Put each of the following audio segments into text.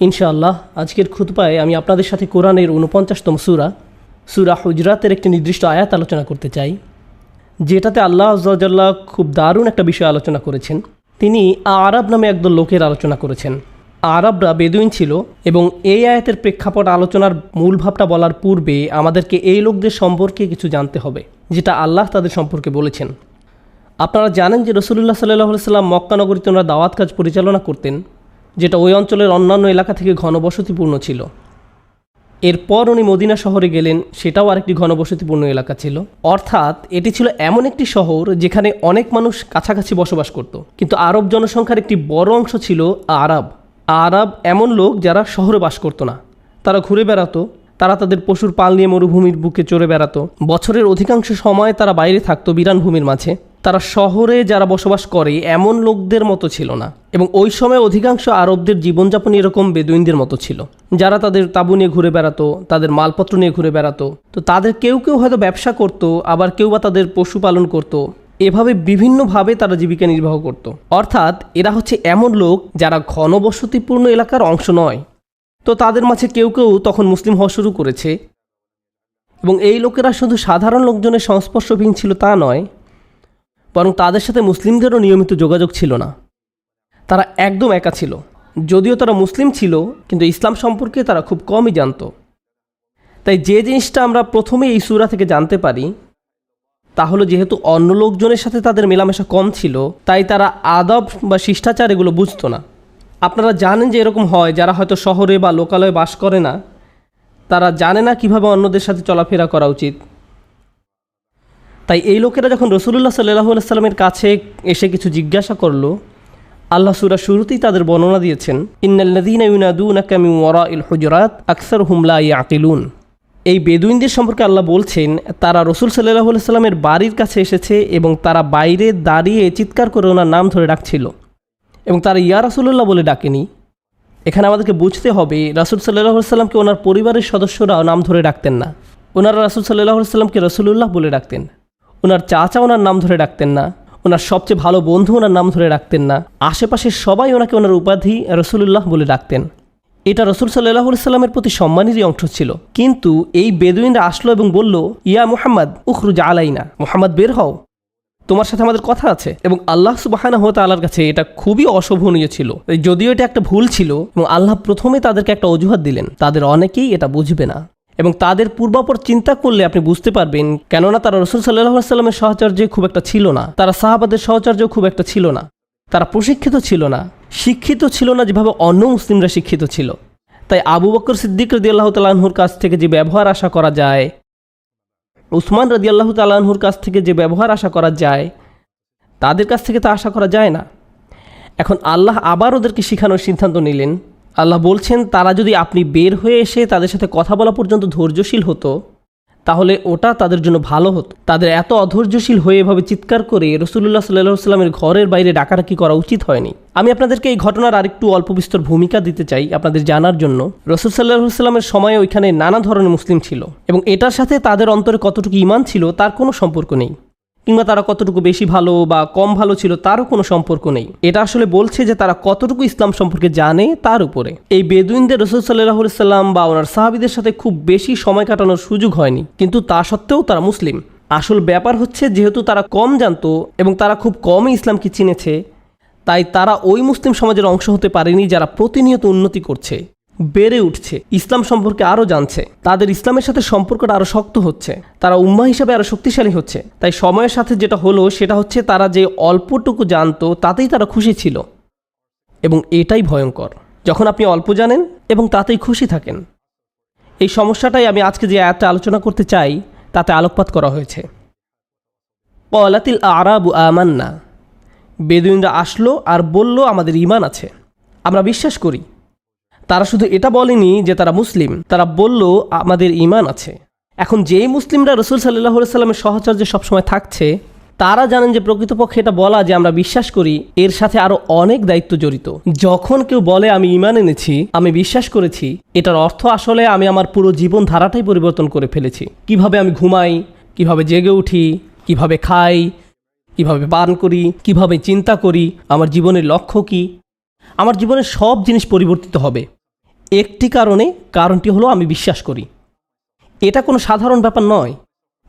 ইনশাআল্লাহ আজকের খুতবায় আমি আপনাদের সাথে কোরআনের ৪৯তম সূরা হুজরাতের একটি নির্দিষ্ট আয়াত আলোচনা করতে চাই, যেটাতে আল্লাহ আযজা ওয়া জাল্লা খুব দারুণ একটা বিষয় আলোচনা করেছেন। তিনি আরব নামে একদল লোকের আলোচনা করেছেন। আরবরা বেদুইন ছিল এবং এই আয়াতের প্রেক্ষাপট আলোচনার মূল ভাবটা বলার পূর্বে আমাদেরকে এই লোকদের সম্পর্কে কিছু জানতে হবে, যেটা আল্লাহ তাদের সম্পর্কে বলেছেন। আপনারা জানেন যে রাসূলুল্লাহ সাল্লাল্লাহু আলাইহি ওয়াসাল্লাম মক্কা নগরীতে ওনারা দাওয়াত কাজ পরিচালনা করতেন, যেটা ওই অঞ্চলের অন্যান্য এলাকা থেকে ঘনবসতিপূর্ণ ছিল। এরপর উনি মদিনা শহরে গেলেন, সেটাও আরেকটি ঘনবসতিপূর্ণ এলাকা ছিল। অর্থাৎ এটি ছিল এমন একটি শহর যেখানে অনেক মানুষ কাছাকাছি বসবাস করত। কিন্তু আরব জনসংখ্যার একটি বড় অংশ ছিল আরব। এমন লোক যারা শহরে বাস করতো না, তারা ঘুরে বেড়াতো, তারা তাদের পশুর পাল নিয়ে মরুভূমির বুকে চড়ে বেড়াতো। বছরের অধিকাংশ সময় তারা বাইরে থাকতো বিরান ভূমির মাঝে। তারা শহরে যারা বসবাস করে এমন লোকদের মতো ছিল না, এবং ওই সময় অধিকাংশ আরবদের জীবনযাপন এরকম বেদুইনদের মতো ছিল, যারা তাদের তাঁবু নিয়ে ঘুরে বেড়াতো, তাদের মালপত্র নিয়ে ঘুরে বেড়াতো। তো তাদের কেউ কেউ হয়তো ব্যবসা করত, আবার কেউ বা তাদের পশুপালন করত। এভাবে বিভিন্নভাবে তারা জীবিকা নির্বাহ করত। অর্থাৎ এরা হচ্ছে এমন লোক যারা ঘনবসতিপূর্ণ এলাকার অংশ নয়। তো তাদের মাঝে কেউ কেউ তখন মুসলিম হওয়া শুরু করেছে, এবং এই লোকেরা শুধু সাধারণ লোকজনের সংস্পর্শহীন ছিল তা নয়, বরং তাদের সাথে মুসলিমদেরও নিয়মিত যোগাযোগ ছিল না। তারা একদম একা ছিল। যদিও তারা মুসলিম ছিল, কিন্তু ইসলাম সম্পর্কে তারা খুব কমই জানত। তাই যে জিনিসটা আমরা প্রথমে এই সূরা থেকে জানতে পারি তা হলো, যেহেতু অন্য লোকজনের সাথে তাদের মেলামেশা কম ছিল, তাই তারা আদব বা শিষ্টাচার এগুলো বুঝতো না। আপনারা জানেন যে এরকম হয়, যারা হয়তো শহরে বা লোকালয়ে বাস করে না, তারা জানে না কিভাবে অন্যদের সাথে চলাফেরা করা উচিত। তাই এই লোকেরা যখন রাসূলুল্লাহ সাল্লাল্লাহু আলাইহি ওয়াসাল্লামের কাছে এসে কিছু জিজ্ঞাসা করলো, আল্লাহ সূরা শুরুতেই তাদের বর্ণনা দিয়েছেন, ইন্নাল্লাযীনা ইউনাদুনাকা মিন ওয়ারাইল হুজুরাত আকসারুহুম লা ইয়াকিলুন। এই বেদুইনদের সম্পর্কে আল্লাহ বলছেন, তারা রাসূল সাল্লাল্লাহু আলাইহি ওয়াসাল্লামের বাড়ির কাছে এসেছে এবং তারা বাইরে দাঁড়িয়ে চিৎকার করে ওনার নাম ধরে ডাকছিল, এবং তারা ইয়া রাসূলুল্লাহ বলে ডাকেনি। এখানে আমাদেরকে বুঝতে হবে, রাসূল সাল্লাল্লাহু আলাইহি ওয়াসাল্লামকে ওনার পরিবারের সদস্যরাও নাম ধরে ডাকতেন না। ওনারা রাসূল সাল্লাল্লাহু আলাইহি ওয়াসাল্লামকে রাসূলুল্লাহ বলে ডাকতেন। ওনার চাচা ওনার নাম ধরে ডাকতেন না। ওনার সবচেয়ে ভালো বন্ধু ওনার নাম ধরে ডাকতেন না। আশেপাশের সবাই ওনাকে ওনার উপাধি রাসূলুল্লাহ বলে ডাকতেন। এটা রাসূল সাল্লাল্লাহু আলাইহি ওয়াসাল্লামের প্রতি সম্মানেরই অংশ ছিল। কিন্তু এই বেদুইনরা আসলো এবং বলল, ইয়া মুহাম্মদ উখরুজ আলাইনা, মুহাম্মদ বের হও, তোমার সাথে আমাদের কথা আছে। এবং আল্লাহ সুবহানাহু ওয়া তাআলার কাছে এটা খুবই অশোভনীয় ছিল। যদিও এটা একটা ভুল ছিল, এবং আল্লাহ প্রথমে তাদেরকে একটা অজুহাত দিলেন, তাদের অনেকেই এটা বুঝবে না। এবং তাদের পূর্বাপর চিন্তা করলে আপনি বুঝতে পারবেন, কেননা তারা রাসূল সাল্লাল্লাহু আলাইহি ওয়াসাল্লামের সাহচর্যে খুব একটা ছিল না, তারা সাহাবাদের সাহচর্যেও খুব একটা ছিল না, তারা প্রশিক্ষিত ছিল না, শিক্ষিত ছিল না যেভাবে অন্য মুসলিমরা শিক্ষিত ছিল। তাই আবু বকর সিদ্দিক রাদিয়াল্লাহু তাআলা আনহুর কাছ থেকে যে ব্যবহার আশা করা যায়, উসমান রাদিয়াল্লাহু তাআলা আনহুর কাছ থেকে যে ব্যবহার আশা করা যায়, তাদের কাছ থেকে তা আশা করা যায় না। এখন আল্লাহ আবার ওদেরকে শেখানোর সিদ্ধান্ত নিলেন। আল্লাহ বলছেন, তারা যদি আপনি বের হয়ে এসে তাদের সাথে কথা বলা পর্যন্ত ধৈর্যশীল হতো, তাহলে ওটা তাদের জন্য ভালো হতো। তাদের এত অধৈর্যশীল হয়ে এভাবে চিৎকার করে রাসূলুল্লাহ সাল্লাল্লাহু আলাইহি ওয়াসাল্লামের ঘরের বাইরে ডাকাডাকি করা উচিত হয়নি। আমি আপনাদেরকে এই ঘটনার আরেকটু অল্প বিস্তর ভূমিকা দিতে চাই আপনাদের জানার জন্য। রাসূল সাল্লাল্লাহু আলাইহি ওয়াসাল্লামের সময়ে ওইখানে নানা ধরনের মুসলিম ছিল, এবং এটার সাথে তাদের অন্তরে কতটুকু ঈমান ছিল তার কোনো সম্পর্ক নেই, কিংবা তারা কতটুকু বেশি ভালো বা কম ভালো ছিল তারও কোনো সম্পর্ক নেই। এটা আসলে বলছে যে তারা কতটুকু ইসলাম সম্পর্কে জানে তার উপরে। এই বেদুইনদের রাসূল সাল্লাল্লাহু আলাইহি ওয়াসাল্লাম বা ওনার সাহাবীদের সাথে খুব বেশি সময় কাটানোর সুযোগ হয়নি, কিন্তু তা সত্ত্বেও তারা মুসলিম। আসল ব্যাপার হচ্ছে, যেহেতু তারা কম জানতো এবং তারা খুব কমই ইসলামকে চিনেছে, তাই তারা ওই মুসলিম সমাজের অংশ হতে পারেনি যারা প্রতিনিয়ত উন্নতি করছে, বেড়ে উঠছে, ইসলাম সম্পর্কে আরও জানছে, তাদের ইসলামের সাথে সম্পর্কটা আরও শক্ত হচ্ছে, তারা উম্মাহ হিসাবে আরও শক্তিশালী হচ্ছে। তাই সময়ের সাথে যেটা হলো সেটা হচ্ছে, তারা যে অল্পটুকু জানতো তাতেই তারা খুশি ছিল, এবং এটাই ভয়ঙ্কর, যখন আপনি অল্প জানেন এবং তাতেই খুশি থাকেন। এই সমস্যাটাই আমি আজকে যে আয়াতটা আলোচনা করতে চাই তাতে আলোকপাত করা হয়েছে। ক্বালাতিল আ'রাবু আমান্না, বেদুইনরা আসলো আর বলল, আমাদের ঈমান আছে, আমরা বিশ্বাস করি। তারা শুধু এটা বলেনি যে তারা মুসলিম, তারা বলল আমাদের ঈমান আছে। এখন যেই মুসলিমরা রাসূল সাল্লাল্লাহু আলাইহি ওয়াসাল্লামের সাহচর্যে সবসময় থাকছে, তারা জানেন যে প্রকৃতপক্ষে এটা বলা যে আমরা বিশ্বাস করি, এর সাথে আরও অনেক দায়িত্ব জড়িত। যখন কেউ বলে আমি ঈমান এনেছি, আমি বিশ্বাস করেছি, এটার অর্থ আসলে আমি আমার পুরো জীবন ধারাটাই পরিবর্তন করে ফেলেছি। কিভাবে আমি ঘুমাই, কিভাবে জেগে উঠি, কিভাবে খাই, কিভাবে পান করি, কিভাবে চিন্তা করি, আমার জীবনের লক্ষ্য কি, আমার জীবনের সব জিনিস পরিবর্তিত হবে। একটি কারণটি হলো আমি বিশ্বাস করি। এটা কোনো সাধারণ ব্যাপার নয়,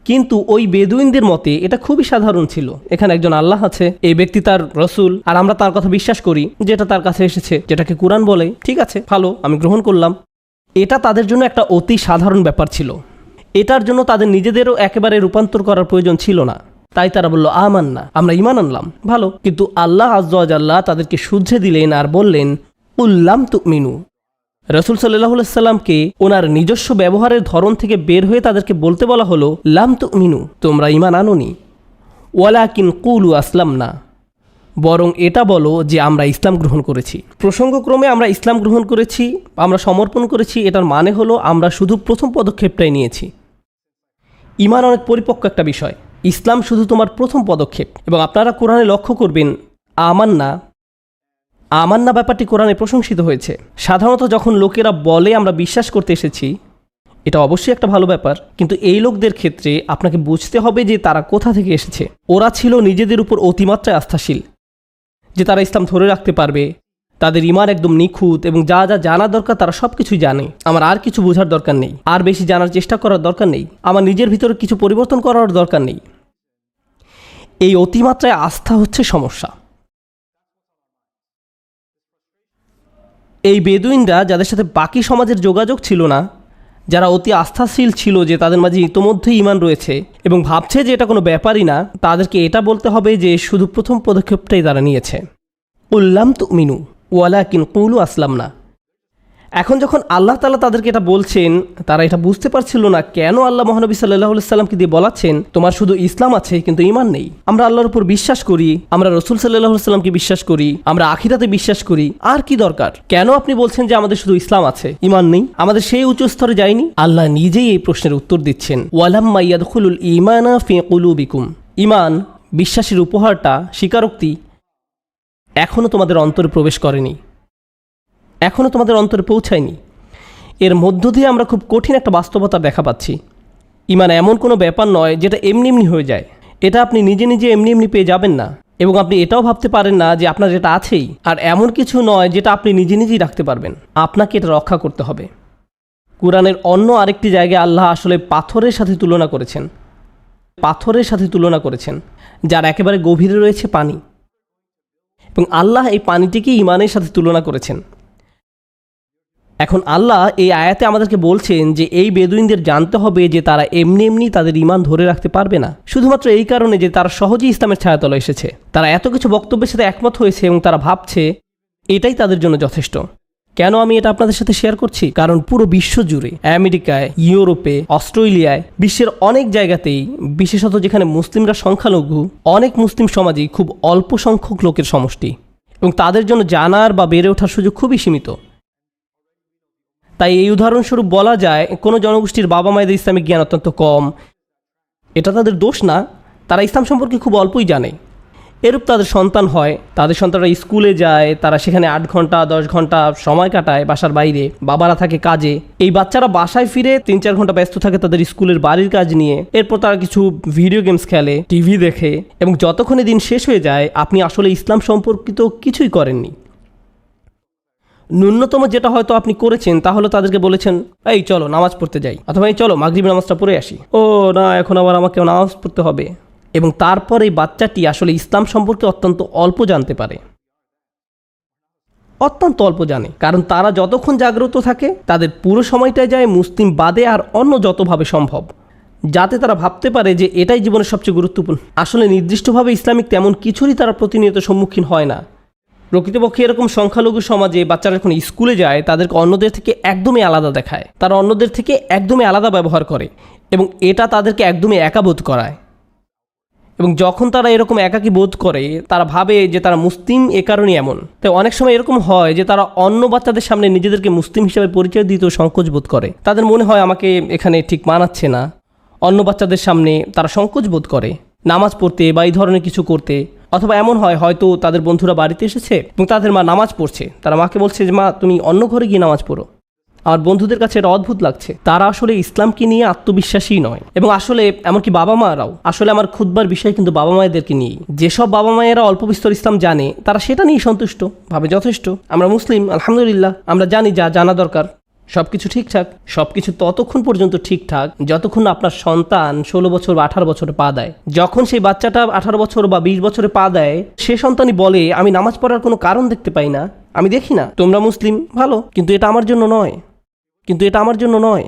কিন্তু ওই বেদুইনদের মতে এটা খুবই সাধারণ ছিল। এখানে একজন আল্লাহ আছে, এই ব্যক্তি তার রসুল, আর আমরা তার কথা বিশ্বাস করি, যেটা তার কাছে এসেছে, যেটাকে কুরআন বলে। ঠিক আছে, ভালো, আমি গ্রহণ করলাম। এটা তাদের জন্য একটা অতি সাধারণ ব্যাপার ছিল। এটার জন্য তাদের নিজেদেরও একেবারে রূপান্তর করার প্রয়োজন ছিল না। তাই তারা বলল আমান্না, আমরা ঈমান আনলাম। ভালো, কিন্তু আল্লাহ আযজা ওয়া জাল্লা তাদেরকে শুধরে দিলেন আর বললেন কুল্লাম তুমিনু। রসুল সাল্লাল্লাহু আলাইহি সাল্লামকে ওনার নিজস্ব ব্যবহারের ধরন থেকে বের হয়ে তাদেরকে বলতে বলা হলো লাম তুমিনু, তোমরা ঈমান আনোনি, ওয়ালাকিন কুলু আসলামনা, বরং এটা বলো যে আমরা ইসলাম গ্রহণ করেছি। প্রসঙ্গক্রমে আমরা ইসলাম গ্রহণ করেছি, আমরা সমর্পণ করেছি, এটার মানে হলো আমরা শুধু প্রথম পদক্ষেপটাই নিয়েছি। ঈমান অনেক পরিপক্ক একটা বিষয়। ইসলাম শুধু তোমার প্রথম পদক্ষেপ। এবং আপনারা কোরআনে লক্ষ্য করবেন আমান্না ব্যাপারটি কোরআনে প্রশংসিত হয়েছে। সাধারণত যখন লোকেরা বলে আমরা বিশ্বাস করতে এসেছি, এটা অবশ্যই একটা ভালো ব্যাপার, কিন্তু এই লোকদের ক্ষেত্রে আপনাকে বুঝতে হবে যে তারা কোথা থেকে এসেছে। ওরা ছিল নিজেদের উপর অতিমাত্রায় আস্থাশীল যে তারা ইসলাম ধরে রাখতে পারবে, তাদের ঈমান একদম নিখুঁত, এবং যা যা জানা দরকার তারা সব কিছুই জানে। আমার আর কিছু বোঝার দরকার নেই, আর বেশি জানার চেষ্টা করার দরকার নেই, আমার নিজের ভিতরে কিছু পরিবর্তন করার দরকার নেই। এই অতিমাত্রায় আস্থা হচ্ছে সমস্যা। এই বেদুইনরা, যাদের সাথে বাকি সমাজের যোগাযোগ ছিল না, যারা অতি আস্থাশীল ছিল যে তাদের মাঝে ইতোমধ্যেই ঈমান রয়েছে এবং ভাবছে যে এটা কোনো ব্যাপারই না, তাদেরকে এটা বলতে হবে যে শুধু প্রথম পদক্ষেপটাই তারা নিয়েছে। কুল্লাম তুমিনু ওয়ালাকিন কুলু আসলামনা। এখন যখন আল্লাহ তাআলা তাদেরকে এটা বলছেন, তারা এটা বুঝতে পারছিল না কেন আল্লাহ মহানবী সাল্লাল্লাহু আলাইহি সাল্লামকে দিয়ে বলাচ্ছেন তোমার শুধু ইসলাম আছে কিন্তু ঈমান নেই। আমরা আল্লাহর উপর বিশ্বাস করি, আমরা রাসূল সাল্লাল্লাহু আলাইহি সাল্লামকে বিশ্বাস করি, আমরা আখিরাতে বিশ্বাস করি, আর কি দরকার? কেন আপনি বলছেন যে আমাদের শুধু ইসলাম আছে, ঈমান নেই? আমাদের সেই উচ্চ স্তরে যায়নি? আল্লাহ নিজেই এই প্রশ্নের উত্তর দিচ্ছেন, ওয়ালাম্মা ইয়াদখুলুল ঈমানা ফি কুলুবিকুম। ঈমান, বিশ্বাসের উপহারটা, স্বীকারোক্তি এখনও তোমাদের অন্তরে প্রবেশ করেনি, এখনও তোমাদের অন্তরে পৌঁছায়নি। এর মধ্য দিয়ে আমরা খুব কঠিন একটা বাস্তবতা দেখা পাচ্ছি। ঈমান এমন কোনো ব্যাপার নয় যেটা এমনি এমনি হয়ে যায়। এটা আপনি নিজে নিজে এমনি এমনি পেয়ে যাবেন না, এবং আপনি এটাও ভাবতে পারেন না যে আপনার এটা আছেই। আর এমন কিছু নয় যেটা আপনি নিজে নিজেই রাখতে পারবেন, আপনাকে এটা রক্ষা করতে হবে। কুরআনের অন্য আরেকটি জায়গায় আল্লাহ আসলে পাথরের সাথে তুলনা করেছেন, যার একেবারে গভীরে রয়েছে পানি, এবং আল্লাহ এই পানিটিকে ঈমানের সাথে তুলনা করেছেন। এখন আল্লাহ এই আয়াতে আমাদেরকে বলছেন যে এই বেদুইনদের জানতে হবে যে তারা এমনি এমনি তাদের ঈমান ধরে রাখতে পারবে না, শুধুমাত্র এই কারণে যে তারা সহজেই ইসলামের ছায়াতলে এসেছে। তারা এত কিছু বক্তব্যের সাথে একমত হয়েছে এবং তারা ভাবছে এটাই তাদের জন্য যথেষ্ট। কেন আমি এটা আপনাদের সাথে শেয়ার করছি? কারণ পুরো বিশ্ব জুড়ে, আমেরিকায়, ইউরোপে, অস্ট্রেলিয়ায়, বিশ্বের অনেক জায়গাতেই, বিশেষত যেখানে মুসলিমরা সংখ্যালঘু, অনেক মুসলিম সমাজেই খুব অল্প সংখ্যক লোকের সমষ্টি, এবং তাদের জন্য জানার বা বেড়ে ওঠার সুযোগ খুবই সীমিত। তাই এই উদাহরণস্বরূপ বলা যায় কোনো জনগোষ্ঠীর বাবা মায়েদের ইসলামিক জ্ঞান অত্যন্ত কম। এটা তাদের দোষ না, তারা ইসলাম সম্পর্কে খুব অল্পই জানে। এরূপ তাদের সন্তান হয়, তাদের সন্তানরা স্কুলে যায়, তারা সেখানে 8 ঘন্টা 10 ঘন্টা সময় কাটায় বাসার বাইরে, বাবারা থাকে কাজে। এই বাচ্চারা বাসায় ফিরে 3-4 ঘন্টা ব্যস্ত থাকে তাদের স্কুলের বাড়ির কাজ নিয়ে। এরপর তারা কিছু ভিডিও গেমস খেলে, টিভি দেখে, এবং যতক্ষণে দিন শেষ হয়ে যায় আপনি আসলে ইসলাম সম্পর্কিত কিছুই করেননি। ন্যূনতম যেটা হয়তো আপনি করেছেন তা হলো তাদেরকে বলেছেন এই চলো নামাজ পড়তে যাই, অথবা এই চলো মাগরিব নামাজটা পড়ে আসি। ও না, এখন আবার আমাকে নামাজ পড়তে হবে। এবং তারপর এই বাচ্চাটি আসলে ইসলাম সম্পর্কে অত্যন্ত অল্প জানতে পারে, অত্যন্ত অল্প জানে। কারণ তারা যতক্ষণ জাগ্রত থাকে তাদের পুরো সময়টাই যায় মুসলিম বাদে আর অন্য যতভাবে সম্ভব, যাতে তারা ভাবতে পারে যে এটাই জীবনের সবচেয়ে গুরুত্বপূর্ণ। আসলে নির্দিষ্টভাবে ইসলামিক তেমন কিছুরই তারা প্রতিনিয়ত সম্মুখীন হয় না। প্রকৃতপক্ষে এরকম সংখ্যালঘু সমাজে বাচ্চারা যখন স্কুলে যায় তাদেরকে অন্যদের থেকে একদমই আলাদা দেখায়, তারা অন্যদের থেকে একদমই আলাদা ব্যবহার করে, এবং এটা তাদেরকে একদমই একা বোধ করায়। এবং যখন তারা এরকম একাকী বোধ করে তারা ভাবে যে তারা মুসলিম এ কারণেই এমন। তাই অনেক সময় এরকম হয় যে তারা অন্য বাচ্চাদের সামনে নিজেদেরকে মুসলিম হিসেবে পরিচয় দিতেও সংকোচ বোধ করে। তাদের মনে হয় আমাকে এখানে ঠিক মানাচ্ছে না। অন্য বাচ্চাদের সামনে তারা সংকোচ বোধ করে নামাজ পড়তে বা এই ধরনের কিছু করতে। অথবা এমন হয় হয়তো তাদের বন্ধুরা বাড়িতে এসেছে এবং তাদের মা নামাজ পড়ছে, তারা মাকে বলছে যে মা তুমি অন্য ঘরে গিয়ে নামাজ পড়ো। আমার বন্ধুদের কাছে এটা অদ্ভুত লাগছে। তারা আসলে ইসলামকে নিয়ে আত্মবিশ্বাসী নয়, এবং আসলে এমনকি বাবা মারাও। আসলে আমার খুতবার বিষয় কিন্তু বাবা মায়েদেরকে নিয়েই। যেসব বাবা মায়েরা অল্প বিস্তর ইসলাম জানে তারা সেটা নিয়ে সন্তুষ্ট, ভাবে যথেষ্ট। আমরা মুসলিম, আলহামদুলিল্লাহ, আমরা জানি যা জানা দরকার। সব কিছু ঠিকঠাক, সব কিছু ততক্ষণ পর্যন্ত ঠিকঠাক যতক্ষণ আপনার সন্তান 16 বছর বা 18 বছরে পা দেয়। যখন সেই বাচ্চাটা 18 বছর বা 20 বছরে পা দেয়, সে সন্তানই বলে আমি নামাজ পড়ার কোনো কারণ দেখতে পাই না, আমি দেখি না, তোমরা মুসলিম ভালো, কিন্তু এটা আমার জন্য নয়, কিন্তু এটা আমার জন্য নয়।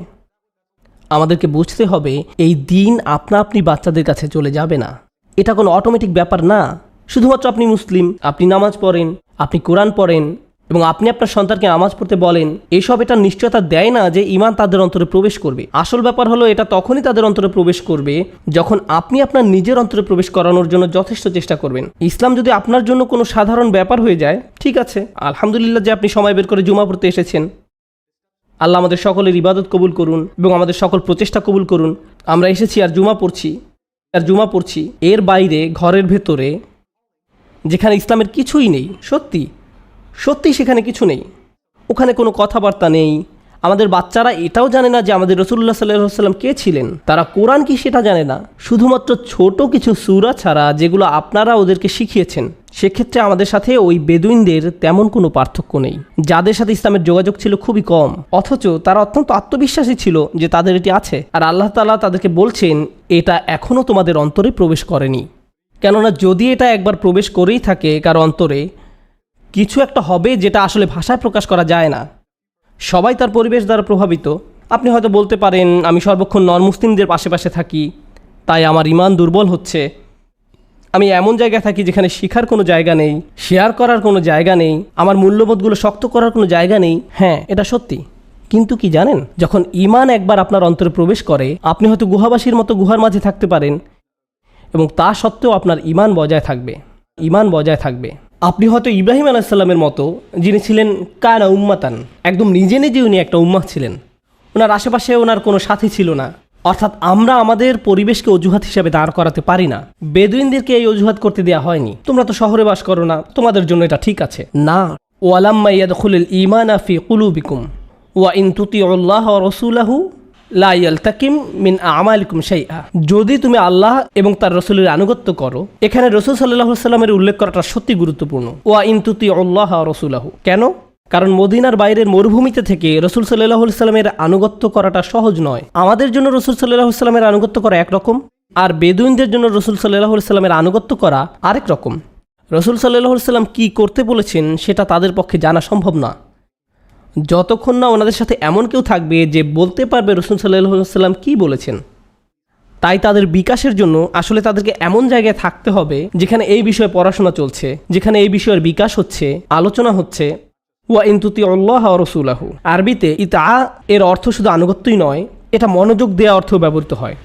আমাদেরকে বুঝতে হবে এই দিন আপনা আপনি বাচ্চাদের কাছে চলে যাবে না। এটা কোনো অটোমেটিক ব্যাপার না। শুধুমাত্র আপনি মুসলিম, আপনি নামাজ পড়েন, আপনি কোরআন পড়েন এবং আপনি আপনার সন্তানকে নামাজ পড়তে বলেন, এসব এটা নিশ্চয়তা দেয় না যে ঈমান তাদের অন্তরে প্রবেশ করবে। আসল ব্যাপার হলো এটা তখনই তাদের অন্তরে প্রবেশ করবে যখন আপনি আপনার নিজের অন্তরে প্রবেশ করানোর জন্য যথেষ্ট চেষ্টা করবেন। ইসলাম যদি আপনার জন্য কোনো সাধারণ ব্যাপার হয়ে যায়, ঠিক আছে, আলহামদুলিল্লাহ যে আপনি সময় বের করে জুমা পড়তে এসেছেন। আল্লাহ আমাদের সকলের ইবাদত কবুল করুন এবং আমাদের সকল প্রচেষ্টা কবুল করুন। আমরা এসেছি আর জুমা পড়ছি, এর বাইরে ঘরের ভেতরে যেখানে ইসলামের কিছুই নেই, সত্যি সেখানে কিছু নেই, ওখানে কোনো কথাবার্তা নেই। আমাদের বাচ্চারা এটাও জানে না যে আমাদের রাসূলুল্লাহ সাল্লাল্লাহু আলাইহি ওয়াসাল্লাম কে ছিলেন, তারা কোরআন কি সেটা জানে না। শুধুমাত্র ছোট কিছু সূরা ছাড়া যেগুলো আপনারা ওদেরকে শিখিয়েছেন, সেক্ষেত্রে আমাদের সাথে ওই বেদুইনদের তেমন কোনো পার্থক্য নেই, যাদের সাথে ইসলামের যোগাযোগ ছিল খুবই কম, অথচ তারা অত্যন্ত আত্মবিশ্বাসী ছিল যে তাদের এটি আছে। আর আল্লাহ তাআলা তাদেরকে বলছেন এটা এখনও তোমাদের অন্তরে প্রবেশ করেনি। কেননা যদি এটা একবার প্রবেশ করেই থাকে কারো অন্তরে, কিছু একটা হবে যেটা আসলে ভাষায় প্রকাশ করা যায় না। সবাই তার পরিবেশ দ্বারা প্রভাবিত। আপনি হয়তো বলতে পারেন আমি সর্বক্ষণ নন মুসলিমদের পাশে থাকি, তাই আমার ঈমান দুর্বল হচ্ছে। আমি এমন জায়গায় থাকি যেখানে শেখার কোনো জায়গা নেই, শেয়ার করার কোনো জায়গা নেই, আমার মূল্যবোধগুলো শক্ত করার কোনো জায়গা নেই। হ্যাঁ, এটা সত্যি, কিন্তু কি জানেন, যখন ঈমান একবার আপনার অন্তরে প্রবেশ করে, আপনি হয়তো গুহাবাসীর মতো গুহার মাঝে থাকতে পারেন এবং তা সত্ত্বেও আপনার ঈমান বজায় থাকবে। আপনি হয়তো ইব্রাহিম আলাইহিস সালামের মতো, যিনি ছিলেন কানা উম্মাতান, একদম নিজে উনি একটা উম্মাহ ছিলেন, ওনার আশেপাশে ওনার কোনো সাথী ছিল না। অর্থাৎ আমরা আমাদের পরিবেশকে অজুহাত হিসেবে দাঁড় করাতে পারি না। বেদুইনদেরকে এই অজুহাত করতে দেওয়া হয়নি, তোমরা তো শহরে বাস করো না, তোমাদের জন্য এটা ঠিক আছে না। ওয়ালাম্মা ইয়াদখুলুল ঈমানা ফি কুলুবিকুম ওয়া ইন তুতিউল্লাহ ওয়া রাসূলাহু লা ইয়ালতাকিম মিন আমালিকুম শাইআ। যদি তুমি আল্লাহ এবং তার রাসূলের আনুগত্য করো, এখানে রাসূল সাল্লাল্লাহু আলাইহি ওয়াসাল্লামের উল্লেখ করাটা সত্যি গুরুত্বপূর্ণ। ওয়া ইন তুতিউল্লাহ ওয়া রাসূলাহু, কেন? কারণ মদিনার বাইরের মরুভূমিতে থেকে রাসূল সাল্লাল্লাহু আলাইহি ওয়াসাল্লামের আনুগত্য করাটা সহজ নয়। আমাদের জন্য রাসূল সাল্লাল্লাহু আলাইহি ওয়াসাল্লামের আনুগত্য করা একরকম, আর বেদুইনদের জন্য রাসূল সাল্লাল্লাহু আলাইহি ওয়াসাল্লামের আনুগত্য করা আরেক রকম। রাসূল সাল্লাল্লাহু আলাইহি ওয়াসাল্লাম কী করতে বলেছেন সেটা তাদের পক্ষে জানা সম্ভব না, যতক্ষণ না ওনাদের সাথে এমন কেউ থাকবে যে বলতে পারবে রাসূল সাল্লাল্লাহু আলাইহি ওয়াসাল্লাম কী বলেছেন। তাই তাদের বিকাশের জন্য আসলে তাদেরকে এমন জায়গায় থাকতে হবে যেখানে এই বিষয়ে পড়াশোনা চলছে, যেখানে এই বিষয়ের বিকাশ হচ্ছে, আলোচনা হচ্ছে। ওয়া ইন তুতিউল্লাহ ওয়া রাসূলাহু, আরবিতে ইতা এর অর্থ শুধু আনুগত্যই নয়, এটা মনোযোগ দেওয়া অর্থেও ব্যবহৃত হয়।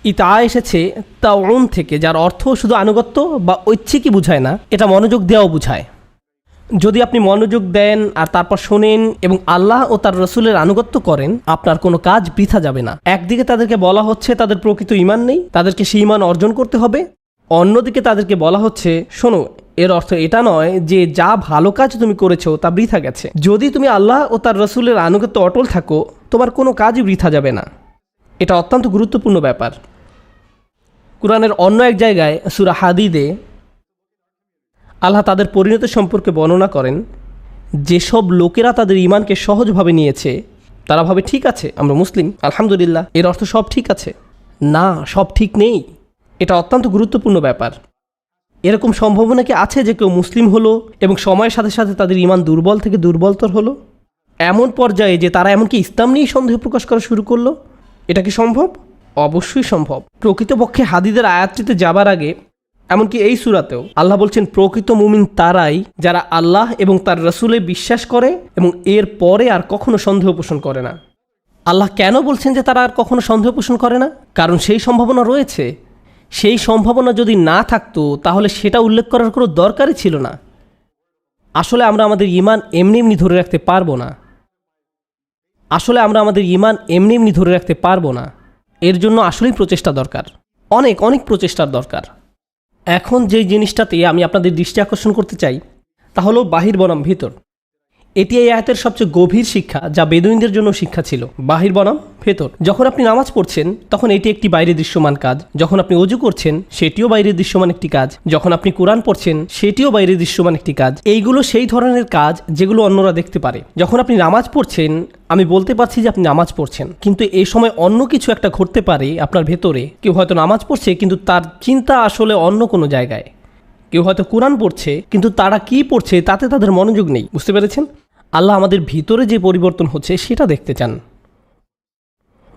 ইতা এসেছে তাউন থেকে, যার অর্থ শুধু আনুগত্য বা ঐচ্ছিকই বুঝায় না, এটা মনোযোগ দেওয়াও বুঝায়। যদি আপনি মনোযোগ দেন আর তারপর শোনেন এবং আল্লাহ ও তার রাসূলের আনুগত্য করেন, আপনার কোনো কাজ বৃথা যাবে না। একদিকে তাদেরকে বলা হচ্ছে তাদের প্রকৃত ঈমান নেই, তাদেরকে সেই ঈমান অর্জন করতে হবে। অন্যদিকে তাদেরকে বলা হচ্ছে শোনো, এর অর্থ এটা নয় যে যা ভালো কাজ তুমি করেছো তা বৃথা গেছে। যদি তুমি আল্লাহ ও তার রাসূলের আনুগত্য অটল থাকো, তোমার কোনো কাজই বৃথা যাবে না। এটা অত্যন্ত গুরুত্বপূর্ণ ব্যাপার। কুরআনের অন্য এক জায়গায় সূরা হাদীদে আল্লাহ তাদের পরিণতি সম্পর্কে বর্ণনা করেন, যেসব লোকেরা তাদের ঈমানকে সহজভাবে নিয়েছে, তারা ভাবে ঠিক আছে আমরা মুসলিম, আলহামদুলিল্লাহ, এর অর্থ সব ঠিক আছে। না, সব ঠিক নেই। এটা অত্যন্ত গুরুত্বপূর্ণ ব্যাপার। এরকম সম্ভাবনা কি আছে যে কেউ মুসলিম হলো এবং সময়ের সাথে সাথে তাদের ঈমান দুর্বল থেকে দুর্বলতর হলো, এমন পর্যায়ে যে তারা এমনকি ইসলাম নিয়েই সন্দেহ প্রকাশ করা শুরু করলো? এটা কি সম্ভব? অবশ্যই সম্ভব। প্রকৃতপক্ষে হাদীদের আয়াতটিতে যাবার আগে, এমনকি এই সূরাতেও আল্লাহ বলছেন প্রকৃত মুমিন তারাই যারা আল্লাহ এবং তার রাসূলে বিশ্বাস করে এবং এর পরে আর কখনো সন্দেহ পোষণ করে না। আল্লাহ কেন বলছেন যে তারা আর কখনো সন্দেহ পোষণ করে না? কারণ সেই সম্ভাবনা রয়েছে। সেই সম্ভাবনা যদি না থাকতো তাহলে সেটা উল্লেখ করার কোনো দরকারই ছিল না। আসলে আমরা আমাদের ঈমান এমনি ধরে রাখতে পারবো না। এর জন্য আসলেই প্রচেষ্টা দরকার, অনেক প্রচেষ্টার দরকার। এখন যেই জিনিসটাতে আমি আপনাদের দৃষ্টি আকর্ষণ করতে চাই তা হলো বাহির বনাম ভিতর। এটি এই আয়াতের সবচেয়ে গভীর শিক্ষা, যা বেদুইনদের জন্য শিক্ষা ছিল। বাহির বনাম ভেতর। যখন আপনি নামাজ পড়ছেন তখন এটি একটি বাইরে দৃশ্যমান কাজ। যখন আপনি ওযু করছেন সেটিও বাইরে দৃশ্যমান একটি কাজ। যখন আপনি কোরআন পড়ছেন সেটিও বাইরে দৃশ্যমান একটি কাজ। এইগুলো সেই ধরনের কাজ যেগুলো অন্যরা দেখতে পারে। যখন আপনি নামাজ পড়ছেন, আমি বলতে পারছি যে আপনি নামাজ পড়ছেন, কিন্তু এই সময় অন্য কিছু একটা ঘটতে পারে আপনার ভেতরে। কেউ হয়তো নামাজ পড়ছে কিন্তু তার চিন্তা আসলে অন্য কোনো জায়গায়। কেউ হয়তো কোরআন পড়ছে কিন্তু তারা কি পড়ছে তাতে তাদের মনোযোগ নেই। বুঝতে পেরেছেন? আল্লাহ আমাদের ভিতরে যে পরিবর্তন হচ্ছে সেটা দেখতে চান।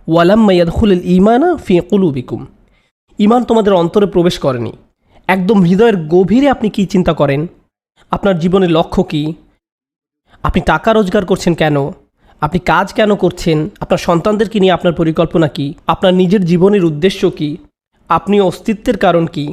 ওয়ালাম্মা ইয়াদখুলুল ঈমানা ফি কুলুবিকুম, ঈমান তোমাদের অন্তরে প্রবেশ করেনি। একদম হৃদয়ের গভীরে আপনি কি চিন্তা করেন, আপনার জীবনের লক্ষ্য কি, আপনি টাকা রোজগার করছেন কেন, আপনি কাজ কেন করছেন, আপনার সন্তানদেরকে নিয়ে আপনার পরিকল্পনা কি, আপনার নিজের জীবনের উদ্দেশ্য কি, আপনি অস্তিত্বের কারণ কি।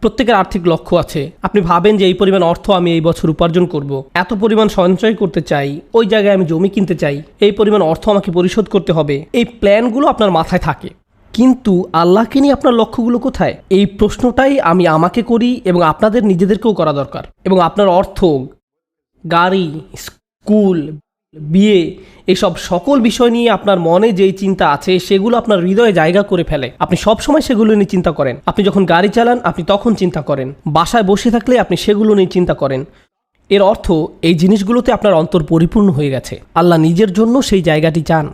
প্রত্যেকের আর্থিক লক্ষ্য আছে। আপনি ভাবেন যে এই পরিমাণ অর্থ আমি এই বছর উপার্জন করব, এত পরিমাণ সঞ্চয় করতে চাই, ওই জায়গায় আমি জমি কিনতে চাই, এই পরিমাণ অর্থ আমাকে পরিশোধ করতে হবে। এই প্ল্যানগুলো আপনার মাথায় থাকে, কিন্তু আল্লাহকে নিয়ে আপনার লক্ষ্যগুলো কোথায়? এই প্রশ্নটাই আমি আমাকে করি এবং আপনাদের নিজেদেরকেও করা দরকার। এবং আপনার অর্থ, গাড়ি, স্কুল, বিয়ে, এসব সকল বিষয় নিয়ে আপনার মনে যেই চিন্তা আছে সেগুলো আপনার হৃদয়ে জায়গা করে ফেলে। আপনি সব সময় সেগুলো নিয়ে চিন্তা করেন। আপনি যখন গাড়ি চালান আপনি তখন চিন্তা করেন, বাসায় বসে থাকলে আপনি সেগুলো নিয়ে চিন্তা করেন। এর অর্থ এই জিনিসগুলোতে আপনার অন্তর পরিপূর্ণ হয়ে গেছে। আল্লাহ নিজের জন্য সেই জায়গাটি চান।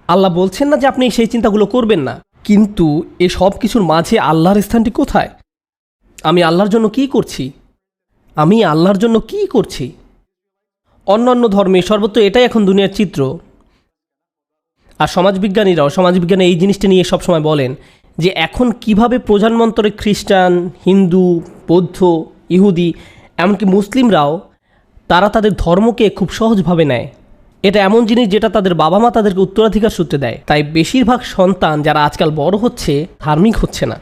আল্লাহ বলছেন না যে আপনি সেই চিন্তাগুলো করবেন না, কিন্তু এ সব কিছুর মাঝে আল্লাহর স্থানটি কোথায়? আমি আল্লাহর জন্য কি করছি? আমি আল্লাহর জন্য কি করছি? অন্যান্য ধর্মে সর্বত্র এটাই এখন দুনিয়ার চিত্র। আর সমাজবিজ্ঞানে এই জিনিসটা নিয়ে সবসময় বলেন যে এখন কিভাবে প্রধানমন্ত্রী খ্রিস্টান, হিন্দু, বৌদ্ধ, ইহুদি, এমনকি মুসলিমরাও তারা তাদের ধর্মকে খুব সহজভাবে নেয়। এটা এমন জিনিস যেটা তাদের বাবা মা তাদেরকে উত্তরাধিকার সূত্রে দেয়। তাই বেশিরভাগ সন্তান যারা আজকাল বড় হচ্ছে ধার্মিক হচ্ছে না,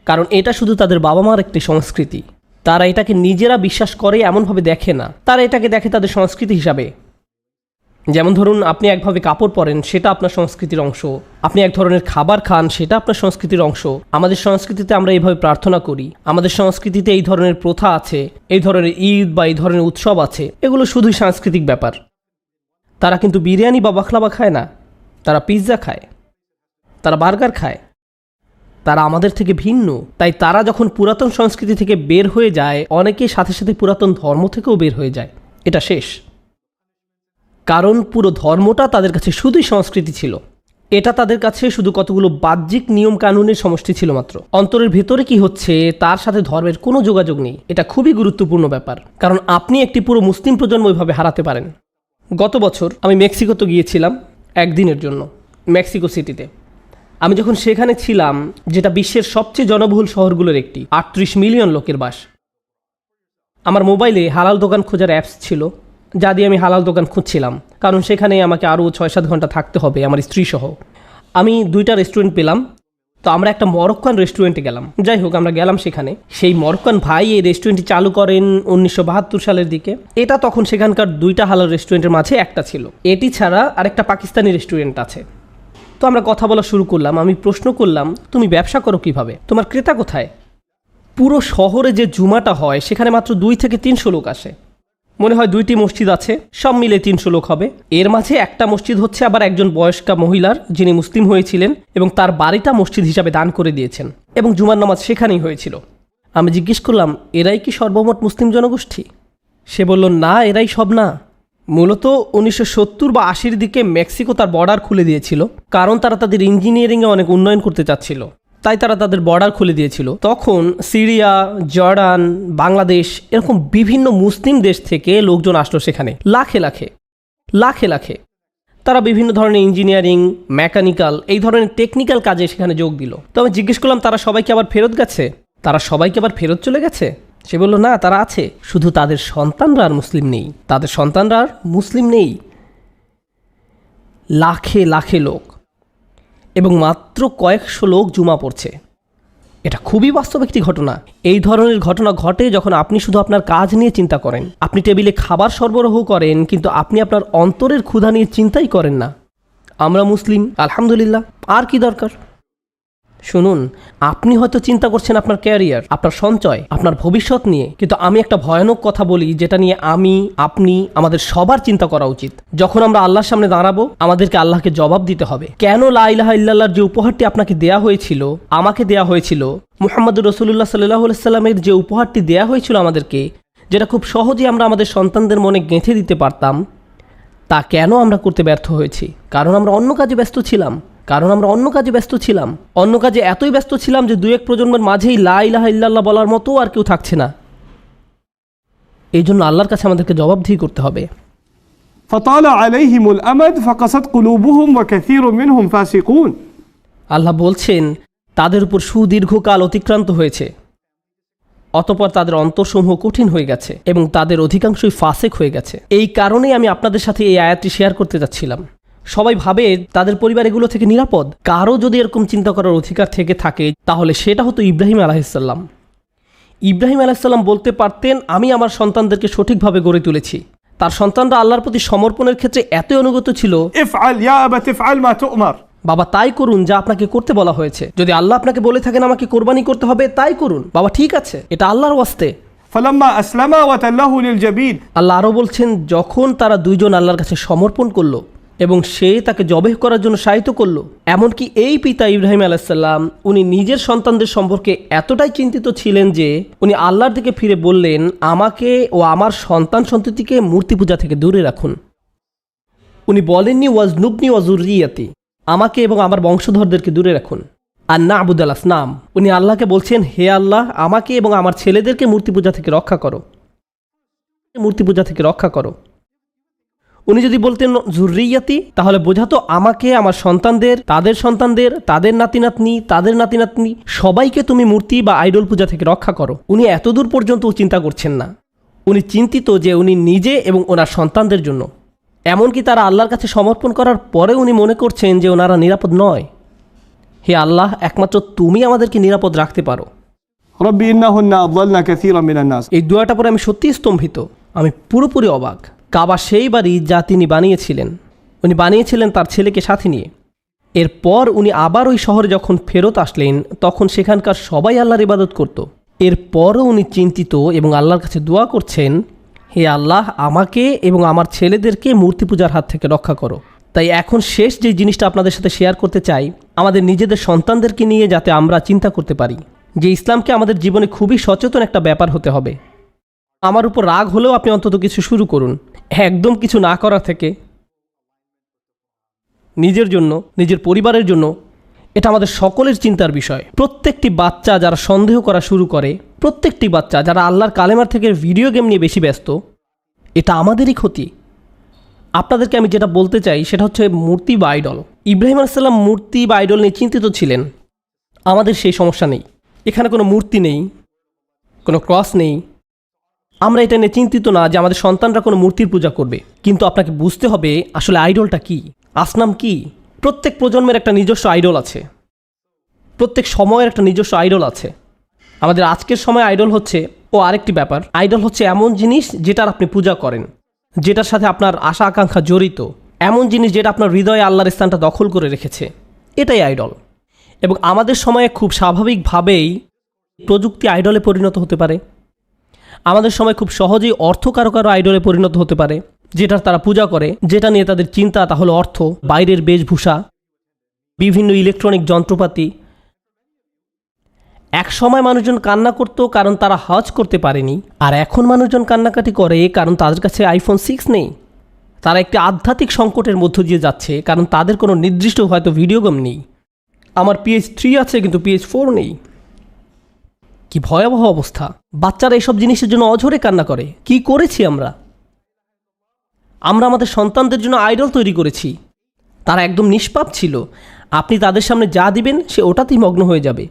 কারণ এটা শুধু তাদের বাবা মার একটি সংস্কৃতি। তারা এটাকে নিজেরা বিশ্বাস করে এমনভাবে দেখে না, তারা এটাকে দেখে তাদের সংস্কৃতি হিসাবে। যেমন ধরুন, আপনি একভাবে কাপড় পরেন, সেটা আপনার সংস্কৃতির অংশ। আপনি এক ধরনের খাবার খান, সেটা আপনার সংস্কৃতির অংশ। আমাদের সংস্কৃতিতে আমরা এইভাবে প্রার্থনা করি, আমাদের সংস্কৃতিতে এই ধরনের প্রথা আছে, এই ধরনের ঈদ বা এই ধরনের উৎসব আছে। এগুলো শুধুই সাংস্কৃতিক ব্যাপার। তারা কিন্তু বিরিয়ানি বা বাখলাবা খায় না, তারা পিৎজা খায়, তারা বার্গার খায়। তারা আমাদের থেকে ভিন্ন। তাই তারা যখন পুরাতন সংস্কৃতি থেকে বের হয়ে যায়, অনেকেই সাথে সাথে পুরাতন ধর্ম থেকেও বের হয়ে যায়। এটা শেষ, কারণ পুরো ধর্মটা তাদের কাছে শুধুই সংস্কৃতি ছিল। এটা তাদের কাছে শুধু কতগুলো বাহ্যিক নিয়ম কানুনের সমষ্টি ছিল মাত্র। অন্তরের ভেতরে কি হচ্ছে তার সাথে ধর্মের কোনো যোগাযোগ নেই। এটা খুবই গুরুত্বপূর্ণ ব্যাপার, কারণ আপনি একটি পুরো মুসলিম প্রজন্ম ওইভাবে হারাতে পারেন। গত বছর আমি মেক্সিকোতে গিয়েছিলাম একদিনের জন্য, মেক্সিকো সিটিতে। আমি যখন সেখানে ছিলাম, যেটা বিশ্বের সবচেয়ে জনবহুল শহরগুলোর একটি, 38 মিলিয়ন লোকের বাস, আমার মোবাইলে হালাল দোকান খোঁজার অ্যাপস ছিল, যা দিয়ে আমি হালাল দোকান খুঁজছিলাম, কারণ সেখানে আমাকে আরও 6-7 ঘন্টা থাকতে হবে আমার স্ত্রী সহ। আমি 2টা রেস্টুরেন্ট পেলাম, তো আমরা একটা মরক্কান রেস্টুরেন্টে গেলাম। যাই হোক, আমরা গেলাম সেখানে। সেই মরক্কান ভাই এই রেস্টুরেন্টটি চালু করেন 1972 সালের দিকে। এটা তখন সেখানকার 2টা হালাল রেস্টুরেন্টের মাঝে একটা ছিল। এটি ছাড়া আরেকটা পাকিস্তানি রেস্টুরেন্ট আছে। তো আমরা কথা বলা শুরু করলাম। আমি প্রশ্ন করলাম, তুমি ব্যবসা করো কিভাবে, তোমার ক্রেতা কোথায়? পুরো শহরে যে জুমাটা হয় সেখানে মাত্র 2 থেকে 300 লোক আসে। মনে হয় 2টি মসজিদ আছে, সব মিলে 300 লোক হবে। এর মাঝে একটা মসজিদ হচ্ছে আবার একজন বয়স্কা মহিলার, যিনি মুসলিম হয়েছিলেন এবং তার বাড়িটা মসজিদ হিসাবে দান করে দিয়েছেন, এবং জুমার নামাজ সেখানেই হয়েছিল। আমি জিজ্ঞেস করলাম, এরাই কি সর্বমোট মুসলিম জনগোষ্ঠী? সে বলল, না, এরাই সব না। মূলত 1970 বা 80-র দিকে মেক্সিকো তার বর্ডার খুলে দিয়েছিল, কারণ তারা তাদের ইঞ্জিনিয়ারিংয়ে অনেক উন্নয়ন করতে চাচ্ছিল। তাই তারা তাদের বর্ডার খুলে দিয়েছিল। তখন সিরিয়া, জর্ডান, বাংলাদেশ, এরকম বিভিন্ন মুসলিম দেশ থেকে লোকজন আসলো সেখানে, লাখে লাখে লাখে লাখে। তারা বিভিন্ন ধরনের ইঞ্জিনিয়ারিং, মেকানিক্যাল, এই ধরনের টেকনিক্যাল কাজে সেখানে যোগ দিল। তো আমি জিজ্ঞেস করলাম, তারা সবাইকে আবার ফেরত গেছে? তারা সবাইকে আবার ফেরত চলে গেছে? সে বলল, না, তারা আছে, শুধু তাদের সন্তানরা আর মুসলিম নেই। তাদের সন্তানরা আর মুসলিম নেই। লাখে লাখে লোক, এবং মাত্র কয়েকশো লোক জুমা পড়ছে। এটা খুবই বাস্তব একটি ঘটনা। এই ধরনের ঘটনা ঘটে যখন আপনি শুধু আপনার কাজ নিয়ে চিন্তা করেন। আপনি টেবিলে খাবার সরবরাহ করেন, কিন্তু আপনি আপনার অন্তরের ক্ষুধা নিয়ে চিন্তাই করেন না। আমরা মুসলিম, আলহামদুলিল্লাহ, আর কি দরকার? শুনুন, আপনি হয়তো চিন্তা করছেন আপনার ক্যারিয়ার, আপনার সঞ্চয়, আপনার ভবিষ্যৎ নিয়ে, কিন্তু আমি একটা ভয়ানক কথা বলি যেটা নিয়ে আপনি আমাদের সবার চিন্তা করা উচিত। যখন আমরা আল্লাহর সামনে দাঁড়াবো, আমাদেরকে আল্লাহকে জবাব দিতে হবে। কেন লা ইলাহা ইল্লাল্লাহর যে উপহারটি আপনাকে দেয়া হয়েছিল, আমাকে দেয়া হয়েছিল, মুহাম্মদুর রাসূলুল্লাহ সাল্লাল্লাহু আলাইহি সাল্লামের যে উপহারটি দেয়া হয়েছিল আমাদেরকে, যেটা খুব সহজেই আমরা আমাদের সন্তানদের মনে গেঁথে দিতে পারতাম, তা কেন আমরা করতে ব্যর্থ হয়েছি? কারণ আমরা অন্য কাজে ব্যস্ত ছিলাম। অন্য কাজে এতই ব্যস্ত ছিলাম যে 2-1 প্রজন্মের মাঝেই লা ইলাহা ইল্লাল্লাহ বলার মতো আর কেউ থাকছে না। এই জন্য আল্লাহর কাছে আমাদেরকে জবাবদিহি করতে হবে। فطال عليهم الأمد فقست قلوبهم وكثير منهم فاسقون। আল্লাহ বলছেন, তাদের উপর সুদীর্ঘকাল অতিক্রান্ত হয়েছে, অতঃপর তাদের অন্তরসমূহ কঠিন হয়ে গেছে এবং তাদের অধিকাংশই ফাসেক হয়ে গেছে। এই কারণেই আমি আপনাদের সাথে এই আয়াতটি শেয়ার করতে যাচ্ছিলাম। সবাই ভাবে তাদের পরিবার এগুলো থেকে নিরাপদ। কারো যদি এরকম চিন্তা করার অধিকার থেকে থাকে, তাহলে সেটা হতো ইব্রাহিম আলাইহিসসালাম। ইব্রাহিম আলাইহিসসালাম বলতে পারতেন, আমি আমার সন্তানদেরকে সঠিকভাবে গড়ে তুলেছি। তার সন্তানরা আল্লাহর প্রতি সমর্পণের ক্ষেত্রে এতই অনুগত ছিল, افعل يا أبت افعل ما تؤمر। বাবা তাই করুন যা আপনাকে করতে বলা হয়েছে। যদি আল্লাহ আপনাকে বলে থাকেন আমাকে কোরবানি করতে হবে, তাই করুন বাবা, ঠিক আছে, এটা আল্লাহর ওয়াস্তে। فلما أسلما وتله للجبين। আল্লাহ আরও বলছেন, যখন তারা দুইজন আল্লাহর কাছে সমর্পণ করলো এবং সে তাকে জবেহ করার জন্য সাহিত্য করলো, এমনকি এই পিতা ইব্রাহিম আলাইহিসসালাম উনি নিজের সন্তানদের সম্পর্কে এতটাই চিন্তিত ছিলেন যে উনি আল্লাহর দিকে ফিরে বললেন, আমাকে ও আমার সন্তান সন্ততিকে মূর্তি পূজা থেকে দূরে রাখুন। উনি বলেননি ওয়াজনুবনি ওয়াজুররিয়াতি, আমাকে এবং আমার বংশধরদেরকে দূরে রাখুন। আর না আবুদাল আসনাম, উনি আল্লাহকে বলছেন, হে আল্লাহ, আমাকে এবং আমার ছেলেদেরকে মূর্তি পূজা থেকে রক্ষা করো। উনি যদি বলতেন জুররিয়াতি, তাহলে বোঝাতো আমাকে, আমার সন্তানদের, তাদের সন্তানদের, তাদের নাতি নাতনি সবাইকে তুমি মূর্তি বা আইডল পূজা থেকে রক্ষা করো। উনি এতদূর পর্যন্ত চিন্তা করছেন না। উনি চিন্তিত যে উনি নিজে এবং ওনার সন্তানদের জন্য। এমনকি তারা আল্লাহর কাছে সমর্পণ করার পরে উনি মনে করছেন যে ওনারা নিরাপদ নয়। হে আল্লাহ, একমাত্র তুমি আমাদেরকে নিরাপদ রাখতে পারো। ربي إنهن أضللن كثيرا من الناس। এই দোয়াটা পরে আমি সত্যিই স্তম্ভিত, আমি পুরোপুরি অবাক। কাবা সেই বাড়ি যা তিনি বানিয়েছিলেন, উনি বানিয়েছিলেন তার ছেলেকে সাথে নিয়ে। এরপর উনি আবার ওই শহরে যখন ফেরত আসলেন, তখন সেখানকার সবাই আল্লাহর ইবাদত করত। এরপরও উনি চিন্তিত এবং আল্লাহর কাছে দোয়া করছেন, হে আল্লাহ, আমাকে এবং আমার ছেলেদেরকে মূর্তি পূজার হাত থেকে রক্ষা করো। তাই এখন শেষ যে জিনিসটা আপনাদের সাথে শেয়ার করতে চাই, আমাদের নিজেদের সন্তানদেরকে নিয়ে যাতে আমরা চিন্তা করতে পারি যে ইসলামকে আমাদের জীবনে খুবই সচেতন একটা ব্যাপার হতে হবে। আমার উপর রাগ হলেও আপনি অন্তত কিছু শুরু করুন, একদম কিছু না করা থেকে। নিজের জন্য, নিজের পরিবারের জন্য এটা আমাদের সকলের চিন্তার বিষয়। প্রত্যেকটি বাচ্চা যারা সন্দেহ করা শুরু করে, প্রত্যেকটি বাচ্চা যারা আল্লাহর কালেমার থেকে ভিডিও গেম নিয়ে বেশি ব্যস্ত, এটা আমাদেরই ক্ষতি। আপনাদেরকে আমি যেটা বলতে চাই সেটা হচ্ছে মূর্তি বা আইডল। ইব্রাহিম আলাইহিস সালাম মূর্তি বা আইডল নিয়ে চিন্তিত ছিলেন। আমাদের সেই সমস্যা নেই। এখানে কোনো মূর্তি নেই, কোনো ক্রস নেই। আমরা এটা নিয়ে চিন্তিত না যে আমাদের সন্তানরা কোনো মূর্তির পূজা করবে। কিন্তু আপনাকে বুঝতে হবে আসলে আইডলটা কি, আসনাম কি। প্রত্যেক প্রজন্মের একটা নিজস্ব আইডল আছে, প্রত্যেক সময়ের একটা নিজস্ব আইডল আছে। আমাদের আজকের সময় আইডল হচ্ছে আরেকটি ব্যাপার। আইডল হচ্ছে এমন জিনিস যেটার আপনি পূজা করেন, যেটার সাথে আপনার আশা আকাঙ্ক্ষা জড়িত, এমন জিনিস যেটা আপনার হৃদয়ে আল্লাহর স্থানটা দখল করে রেখেছে, এটাই আইডল। এবং আমাদের সময়ে খুব স্বাভাবিকভাবেই প্রযুক্তি আইডলে পরিণত হতে পারে। আমাদের সময় খুব সহজেই অর্থ কারো আইডলে পরিণত হতে পারে, যেটার তারা পূজা করে, যেটা নিয়ে তাদের চিন্তা তা হলো অর্থ, বাইরের বেশভূষা, বিভিন্ন ইলেকট্রনিক যন্ত্রপাতি। এক সময় মানুষজন কান্না করতো কারণ তারা হজ করতে পারেনি, আর এখন মানুষজন কান্নাকাটি করে কারণ তাদের কাছে আইফোন 6 নেই। তারা একটি আধ্যাত্মিক সংকটের মধ্য দিয়ে যাচ্ছে কারণ তাদের কোনো নির্দিষ্ট হয়তো ভিডিও গেম নেই। আমার PS3 আছে কিন্তু PS4 নেই। কি ভয়াবহ অবস্থা! বাচ্চারা এইসব জিনিসের জন্য অঝরে কান্না করে। কি করেছি আমরা? আমরা আমাদের সন্তানদের জন্য আইডল তৈরি করেছি। তারা একদম নিষ্পাপ ছিল। আপনি তাদের সামনে যা দিবেন সে ওটাতেই মগ্ন হয়ে যাবে।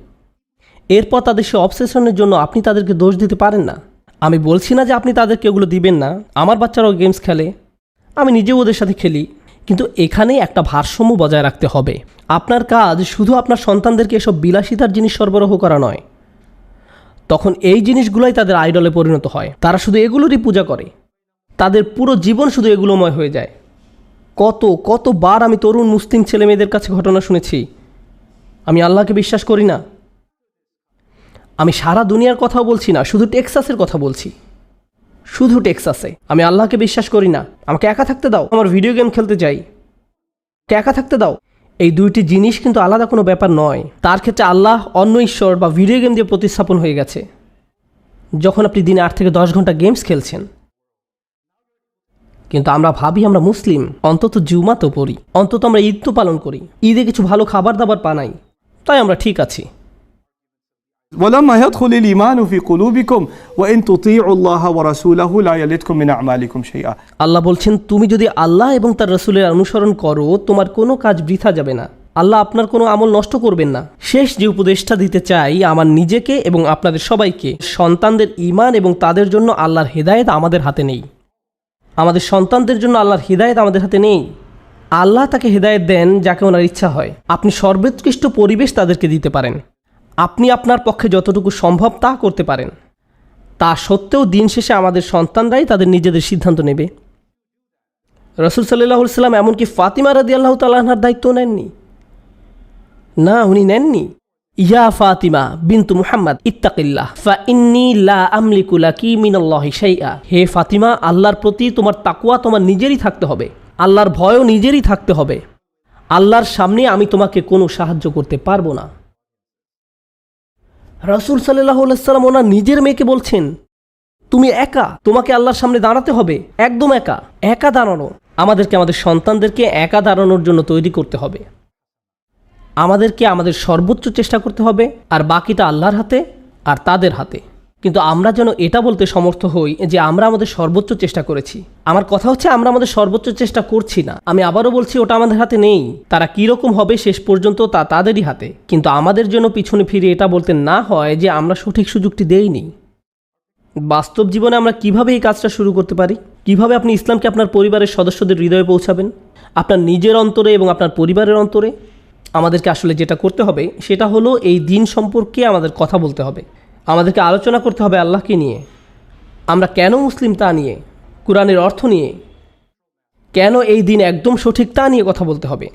এরপর তাদের সে অবসেশনের জন্য আপনি তাদেরকে দোষ দিতে পারেন না। আমি বলছি না যে আপনি তাদেরকে ওগুলো দিবেন না। আমার বাচ্চারাও গেমস খেলে, আমি নিজেও ওদের সাথে খেলি। কিন্তু এখানে একটা ভারসাম্য বজায় রাখতে হবে। আপনার কাজ শুধু আপনার সন্তানদেরকে এসব বিলাসিতার জিনিস সরবরাহ করা নয়। তখন এই জিনিসগুলোই তাদের আইডলে পরিণত হয়। তারা শুধু এগুলোরই পূজা করে, তাদের পুরো জীবন শুধু এগুলোময় হয়ে যায়। কতবার আমি তরুণ মুসলিম ছেলেমেয়েদের কাছে ঘটনা শুনেছি, আমি আল্লাহকে বিশ্বাস করি না। আমি সারা দুনিয়ার কথাও বলছি না, শুধু টেক্সাসের কথা বলছি, শুধু টেক্সাসে। আমি আল্লাহকে বিশ্বাস করি না। আমাকে একা থাকতে দাও, আমার ভিডিও গেম খেলতে চাই, একা থাকতে দাও। এই দুইটি জিনিস কিন্তু আলাদা কোনো ব্যাপার নয়। তার ক্ষেত্রে আল্লাহ অন্য ঈশ্বর বা ভিডিও গেম দিয়ে প্রতিস্থাপন হয়ে গেছে। যখন আপনি দিনে 8 থেকে 10 ঘন্টা গেমস খেলছেন, কিন্তু আমরা ভাবি আমরা মুসলিম, অন্তত জুমা তো পড়ি, অন্তত আমরা ঈদ তো পালন করি, ঈদে কিছু ভালো খাবার দাবার বানাই, তাই আমরা ঠিক আছি। ولما يدخل الإيمان في قلوبكم وإن تطيعوا الله ورسوله لا يلدكم من أعمالكم شيئا। আল্লাহ বলছেন, তুমি যদি আল্লাহ এবং তার রাসূলের অনুসরণ করো, তোমার কোনো কাজ বৃথা যাবে না, আল্লাহ আপনার কোনো আমল নষ্ট করবেন না। শেষ যে উপদেশটা দিতে চাই আমার নিজেকে এবং আপনাদের সবাইকে, সন্তানদের ঈমান এবং তাদের জন্য আল্লাহর হেদায়েত আমাদের হাতে নেই। আমাদের সন্তানদের জন্য আল্লাহর হেদায়েত আমাদের হাতে নেই। আল্লাহ তাকে হেদায়েত দেন যাকে ওনার ইচ্ছা হয়। আপনি সর্বোৎকৃষ্ট পরিবেশ তাদেরকে দিতে পারেন, আপনি আপনার পক্ষে যতটুকু সম্ভব তা করতে পারেন। তা সত্ত্বেও দিন শেষে আমাদের সন্তানরাই তাদের নিজেদের সিদ্ধান্ত নেবে। রাসূল সাল্লাল্লাহু আলাইহি ওয়াসাল্লাম এমনকি ফাতিমা রাদিয়াল্লাহু তাআলা আনহার দায়িত্ব নেননি। না, উনি নেননি। ইয়া ফাতিমা বিনতু মুহাম্মদ ইত্তাকিল্লাহ ফা ইন্নী লা আমলিকু লাকি মিনাল্লাহি শাইআ। হে ফাতিমা, আল্লাহর প্রতি তোমার তাকওয়া তোমার নিজেরই থাকতে হবে, আল্লাহর ভয়ও নিজেরই থাকতে হবে। আল্লাহর সামনে আমি তোমাকে কোনো সাহায্য করতে পারবো না। রাসূল সাল্লাল্লাহু আলাইহি ওয়াসাল্লাম ওনার নিজের মেয়েকে বলছেন, তুমি একা, তোমাকে আল্লাহর সামনে দাঁড়াতে হবে, একদম একা। একা দাঁড়ানো, আমাদেরকে আমাদের সন্তানদেরকে একা দাঁড়ানোর জন্য তৈরি করতে হবে। আমাদেরকে আমাদের সর্বোচ্চ চেষ্টা করতে হবে, আর বাকিটা আল্লাহর হাতে আর তাদের হাতে। কিন্তু আমরা যেন এটা বলতে সমর্থ হই যে আমরা আমাদের সর্বোচ্চ চেষ্টা করেছি। আমার কথা হচ্ছে আমরা আমাদের সর্বোচ্চ চেষ্টা করছি না। আমি আবারও বলছি, ওটা আমাদের হাতে নেই। তারা কীরকম হবে শেষ পর্যন্ত তা তাদেরই হাতে। কিন্তু আমাদের জন্য পিছনে ফিরে এটা বলতে না হয় যে আমরা সঠিক সুযোগটি দেইনি। বাস্তব জীবনে আমরা কিভাবে এই কাজটা শুরু করতে পারি? কিভাবে আপনি ইসলামকে আপনার পরিবারের সদস্যদের হৃদয়ে পৌঁছাবেন, আপনার নিজের অন্তরে এবং আপনার পরিবারের অন্তরে? আমাদেরকে আসলে যেটা করতে হবে সেটা হলো এই দিন সম্পর্কে আমাদের কথা বলতে হবে। আমাদেরকে আলোচনা করতে হবে আল্লাহকে নিয়ে, আমরা কেন মুসলিম তা নিয়ে, কোরআনের অর্থ নিয়ে, কেন এই দিন একদম সঠিক তা নিয়ে কথা বলতে হবে,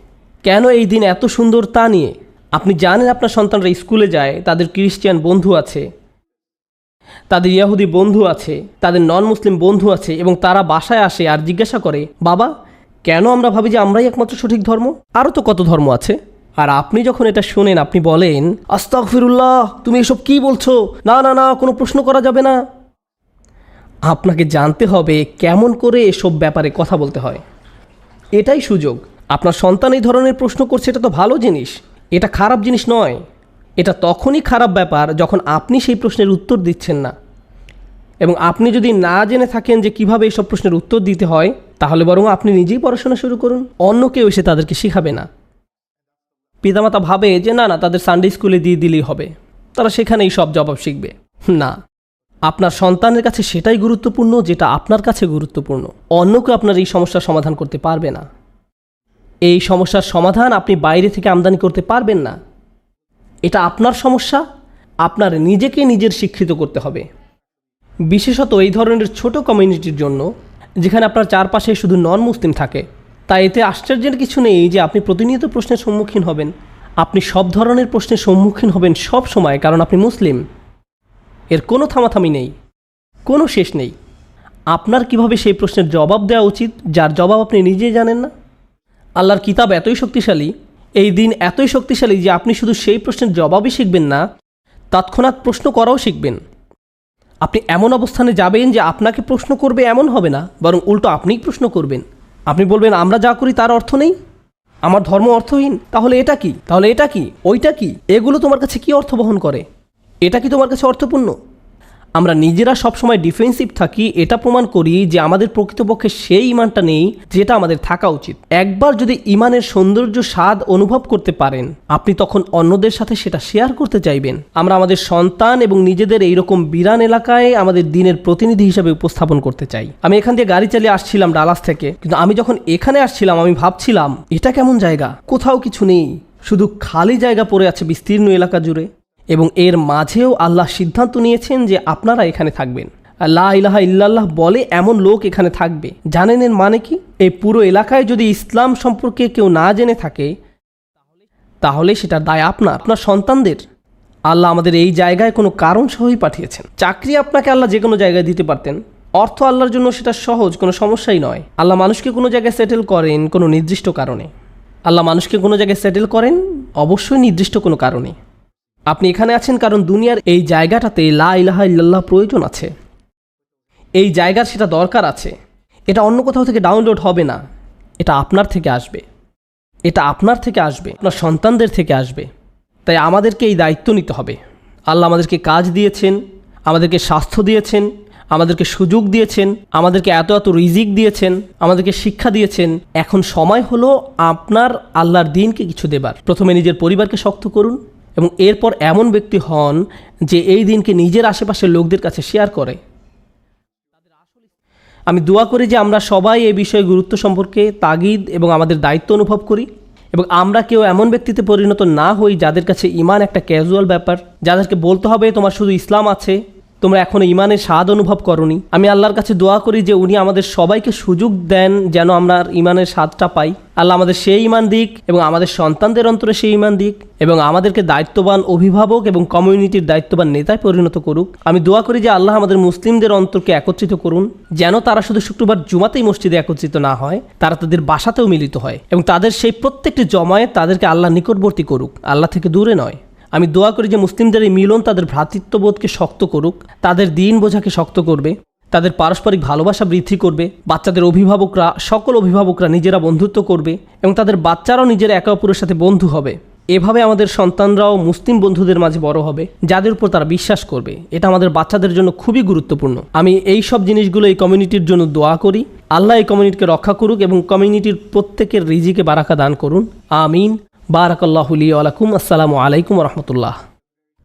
কেন এই দিন এত সুন্দর তা নিয়ে। আপনি জানেন আপনার সন্তানরা স্কুলে যায়, তাদের ক্রিশ্চিয়ান বন্ধু আছে, তাদের ইয়াহুদি বন্ধু আছে, তাদের নন মুসলিম বন্ধু আছে, এবং তারা বাসায় আসে আর জিজ্ঞাসা করে, বাবা কেন আমরা ভাবি যে আমরাই একমাত্র সঠিক ধর্ম? আরও তো কত ধর্ম আছে। আর আপনি যখন এটা শোনেন আপনি বলেন, আস্তাগফিরুল্লাহ, তুমি এসব কি বলছো? না না না, কোনো প্রশ্ন করা যাবে না। আপনাকে জানতে হবে কেমন করে এসব ব্যাপারে কথা বলতে হয়। এটাই সুযোগ। আপনার সন্তান এই ধরনের প্রশ্ন করছে, এটা তো ভালো জিনিস, এটা খারাপ জিনিস নয়। এটা তখনই খারাপ ব্যাপার যখন আপনি সেই প্রশ্নের উত্তর দিচ্ছেন না, এবং আপনি যদি না জেনে থাকেন যে কিভাবে এইসব প্রশ্নের উত্তর দিতে হয়, তাহলে বরং আপনি নিজেই পড়াশোনা শুরু করুন, অন্য কেউ এসে তাদেরকে শেখাবে না। পিতামাতা ভাবে যে না না, তাদের সানডে স্কুলে দিয়ে দিলেই হবে, তারা সেখানেই সব জবাব শিখবে। না, আপনার সন্তানের কাছে সেটাই গুরুত্বপূর্ণ যেটা আপনার কাছে গুরুত্বপূর্ণ। অন্য কেউ আপনার এই সমস্যার সমাধান করতে পারবে না। এই সমস্যার সমাধান আপনি বাইরে থেকে আমদানি করতে পারবেন না। এটা আপনার সমস্যা, আপনার নিজেকে নিজের শিক্ষিত করতে হবে। বিশেষত এই ধরনের ছোট কমিউনিটির জন্য, যেখানে আপনার চারপাশে শুধু নন মুসলিম থাকে। তাই এতে আশ্চর্যের কিছু নেই যে আপনি প্রতিনিয়ত প্রশ্নের সম্মুখীন হবেন। আপনি সব ধরনের প্রশ্নের সম্মুখীন হবেন সব সময়, কারণ আপনি মুসলিম। এর কোনো থামাথামি নেই, কোনো শেষ নেই। আপনার কিভাবে সেই প্রশ্নের জবাব দেওয়া উচিত যার জবাব আপনি নিজেই জানেন না? আল্লাহর কিতাব এতই শক্তিশালী, এই দিন এতই শক্তিশালী যে আপনি শুধু সেই প্রশ্নের জবাবই শিখবেন না, তৎক্ষণাৎ প্রশ্ন করাও শিখবেন। আপনি এমন অবস্থানে যাবেন যে আপনাকে প্রশ্ন করবে এমন হবে না, বরং উল্টো আপনিই প্রশ্ন করবেন। আপনি বলবেন, আমরা যা করি তার অর্থ নেই, আমার ধর্ম অর্থহীন, তাহলে এটা কি, তাহলে এটা কি, ওইটা কি, এগুলো তোমার কাছে কি অর্থ বহন করে, এটা কি তোমার কাছে অর্থপূর্ণ? আমরা নিজেরা সবসময় ডিফেন্সিভ থাকি, এটা প্রমাণ করি যে আমাদের প্রকৃতপক্ষে সেই ঈমানটা নেই যেটা আমাদের থাকা উচিত। একবার যদি ঈমানের সৌন্দর্য স্বাদ অনুভব করতে পারেন, আপনি তখন অন্যদের সাথে সেটা শেয়ার করতে চাইবেন। আমরা আমাদের সন্তান এবং নিজেদের এইরকম বিরান এলাকায় আমাদের দিনের প্রতিনিধি হিসেবে উপস্থাপন করতে চাই। আমি এখান দিয়ে গাড়ি চালিয়ে আসছিলাম ডালাস থেকে, কিন্তু আমি যখন এখানে আসছিলাম আমি ভাবছিলাম, এটা কেমন জায়গা, কোথাও কিছু নেই, শুধু খালি জায়গা পড়ে আছে বিস্তীর্ণ এলাকা জুড়ে, এবং এর মাঝেও আল্লাহ সিদ্ধান্ত নিয়েছেন যে আপনারা এখানে থাকবেন। লা ইলাহা ইল্লাল্লাহ বলে এমন লোক এখানে থাকবে। জানেন এর মানে কি? এই পুরো এলাকায় যদি ইসলাম সম্পর্কে কেউ না জেনে থাকে, তাহলে সেটা দায় আপনার সন্তানদের। আল্লাহ আমাদের এই জায়গায় কোনো কারণ সহই পাঠিয়েছেন। চাকরি আপনাকে আল্লাহ যে কোনো জায়গায় দিতে পারতেন, অর্থ আল্লাহর জন্য সেটা সহজ, কোনো সমস্যাই নয়। আল্লাহ মানুষকে কোনো জায়গায় সেটেল করেন কোনো নির্দিষ্ট কারণে। আল্লাহ মানুষকে কোনো জায়গায় সেটেল করেন অবশ্যই নির্দিষ্ট কোনো কারণে। আপনি এখানে আছেন কারণ দুনিয়ার এই জায়গাটাতে লা ইলাহা ইল্লাল্লাহ প্রয়োজন আছে, এই জায়গার সেটা দরকার আছে। এটা অন্য কোথাও থেকে ডাউনলোড হবে না, এটা আপনার থেকে আসবে, এটা আপনার থেকে আসবে, আপনার সন্তানদের থেকে আসবে। তাই আমাদেরকে এই দায়িত্ব নিতে হবে। আল্লাহ আমাদেরকে কাজ দিয়েছেন, আমাদেরকে স্বাস্থ্য দিয়েছেন, আমাদেরকে সুযোগ দিয়েছেন, আমাদেরকে এত এত রিজিক দিয়েছেন, আমাদেরকে শিক্ষা দিয়েছেন। এখন সময় হলো আপনার আল্লাহর দ্বীনকে কিছু দেবার। প্রথমে নিজের পরিবারকে শক্ত করুন এবং এরপর এমন ব্যক্তি হন যে এই দিনকে নিজের আশেপাশের লোকদের কাছে শেয়ার করে। আমি দোয়া করি যে আমরা সবাই এই বিষয়ে গুরুত্ব সম্পর্কে তাগিদ এবং আমাদের দায়িত্ব অনুভব করি এবং আমরা কেউ এমন ব্যক্তিতে পরিণত না হই যাদের কাছে ঈমান একটা ক্যাজুয়াল ব্যাপার, যাদেরকে বলতে হবে তোমার শুধু ইসলাম আছে, তোমরা এখনও ঈমানের স্বাদ অনুভব করনি। আমি আল্লাহর কাছে দোয়া করি যে উনি আমাদের সবাইকে সুযোগ দেন যেন আমরা ঈমানের স্বাদটা পাই। আল্লাহ আমাদের সেই ঈমান দিক এবং আমাদের সন্তানদের অন্তরে সেই ঈমান দিক এবং আমাদেরকে দায়িত্ববান অভিভাবক এবং কমিউনিটির দায়িত্ববান নেতায় পরিণত করুক। আমি দোয়া করি যে আল্লাহ আমাদের মুসলিমদের অন্তরকে একত্রিত করুন, যেন তারা শুধু শুক্রবার জুমাতেই মসজিদে একত্রিত না হয়, তারা তাদের বাসাতেও মিলিত হয় এবং তাদের সেই প্রত্যেকটি জমায়েত তাদেরকে আল্লাহ নিকটবর্তী করুক, আল্লাহ থেকে দূরে নয়। আমি দোয়া করি যে মুসলিমদের এই মিলন তাদের ভ্রাতৃত্ববোধকে শক্ত করুক, তাদের দিন বোঝাকে শক্ত করবে, তাদের পারস্পরিক ভালোবাসা বৃদ্ধি করবে। বাচ্চাদের অভিভাবকরা, সকল অভিভাবকরা নিজেরা বন্ধুত্ব করবে এবং তাদের বাচ্চারাও নিজেরা একে অপরের সাথে বন্ধু হবে। এভাবে আমাদের সন্তানরাও মুসলিম বন্ধুদের মাঝে বড় হবে যাদের উপর তারা বিশ্বাস করবে। এটা আমাদের বাচ্চাদের জন্য খুবই গুরুত্বপূর্ণ। আমি এই সব জিনিসগুলো এই কমিউনিটির জন্য দোয়া করি। আল্লাহ এই কমিউনিটিকে রক্ষা করুক এবং কমিউনিটির প্রত্যেকের রিজিকে বারাকা দান করুন। আমিন। বারাকাল্লাহু লি ওয়া লাকুম। আসসালামু আলাইকুম ওয়া রাহমাতুল্লাহ।